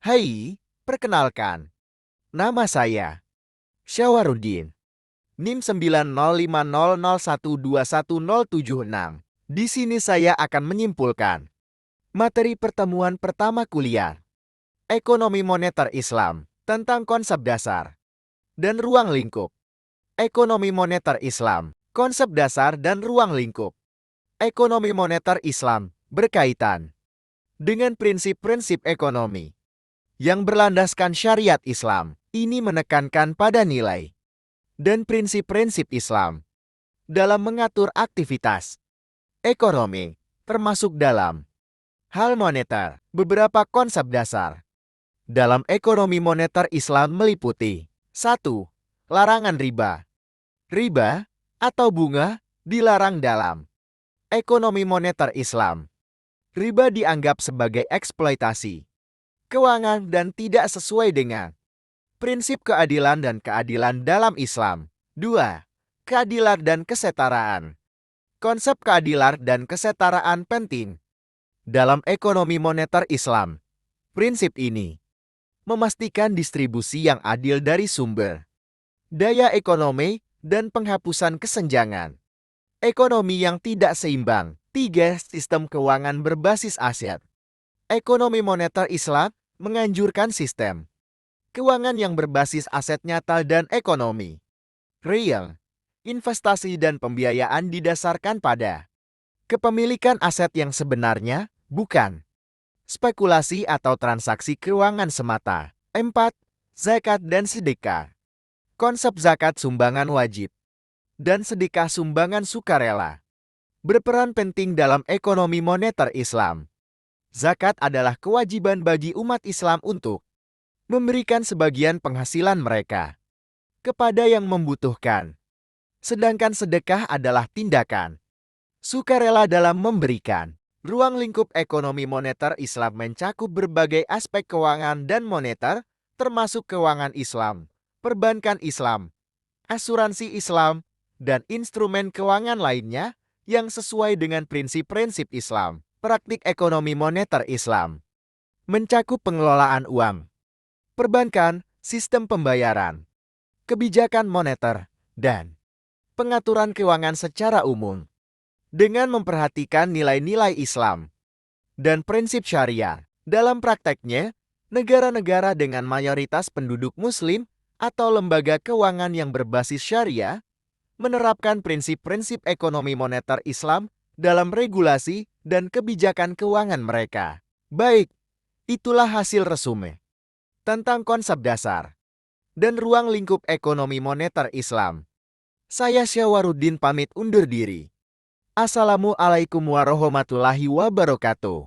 Hai, perkenalkan, nama saya Syawaruddin. NIM 90500121076. Di sini saya akan menyimpulkan materi pertemuan pertama kuliah Ekonomi Moneter Islam tentang konsep dasar dan ruang lingkup. Ekonomi Moneter Islam, konsep dasar dan ruang lingkup. Ekonomi moneter Islam berkaitan dengan prinsip-prinsip ekonomi yang berlandaskan syariat Islam. Ini menekankan pada nilai dan prinsip-prinsip Islam dalam mengatur aktivitas ekonomi, termasuk dalam hal moneter. Beberapa konsep dasar dalam ekonomi moneter Islam meliputi 1. Larangan riba. Riba atau bunga dilarang dalam ekonomi moneter Islam. Riba dianggap sebagai eksploitasi keuangan dan tidak sesuai dengan prinsip keadilan dan keadilan dalam Islam. 2. Keadilan dan kesetaraan. Konsep keadilan dan kesetaraan penting dalam ekonomi moneter Islam. Prinsip ini memastikan distribusi yang adil dari sumber daya ekonomi dan penghapusan kesenjangan ekonomi yang tidak seimbang. 3. Sistem keuangan berbasis aset. Ekonomi moneter Islam menganjurkan sistem keuangan yang berbasis aset nyata dan ekonomi real. Investasi dan pembiayaan didasarkan pada kepemilikan aset yang sebenarnya, bukan spekulasi atau transaksi keuangan semata. 4. Zakat dan sedekah. Konsep zakat sumbangan wajib dan sedekah sumbangan sukarela berperan penting dalam ekonomi moneter Islam. Zakat adalah kewajiban bagi umat Islam untuk memberikan sebagian penghasilan mereka kepada yang membutuhkan. Sedangkan sedekah adalah tindakan sukarela dalam memberikan. Ruang lingkup ekonomi moneter Islam mencakup berbagai aspek keuangan dan moneter, termasuk keuangan Islam, perbankan Islam, asuransi Islam, dan instrumen keuangan lainnya yang sesuai dengan prinsip-prinsip Islam. Praktik ekonomi moneter Islam mencakup pengelolaan uang, perbankan, sistem pembayaran, kebijakan moneter, dan pengaturan keuangan secara umum. Dengan memperhatikan nilai-nilai Islam dan prinsip syariah. Dalam prakteknya, negara-negara dengan mayoritas penduduk Muslim atau lembaga keuangan yang berbasis syariah menerapkan prinsip-prinsip ekonomi moneter Islam dalam regulasi dan kebijakan keuangan mereka. Baik, itulah hasil resume tentang konsep dasar dan ruang lingkup ekonomi moneter Islam. Saya Syawaruddin pamit undur diri. Assalamualaikum warahmatullahi wabarakatuh.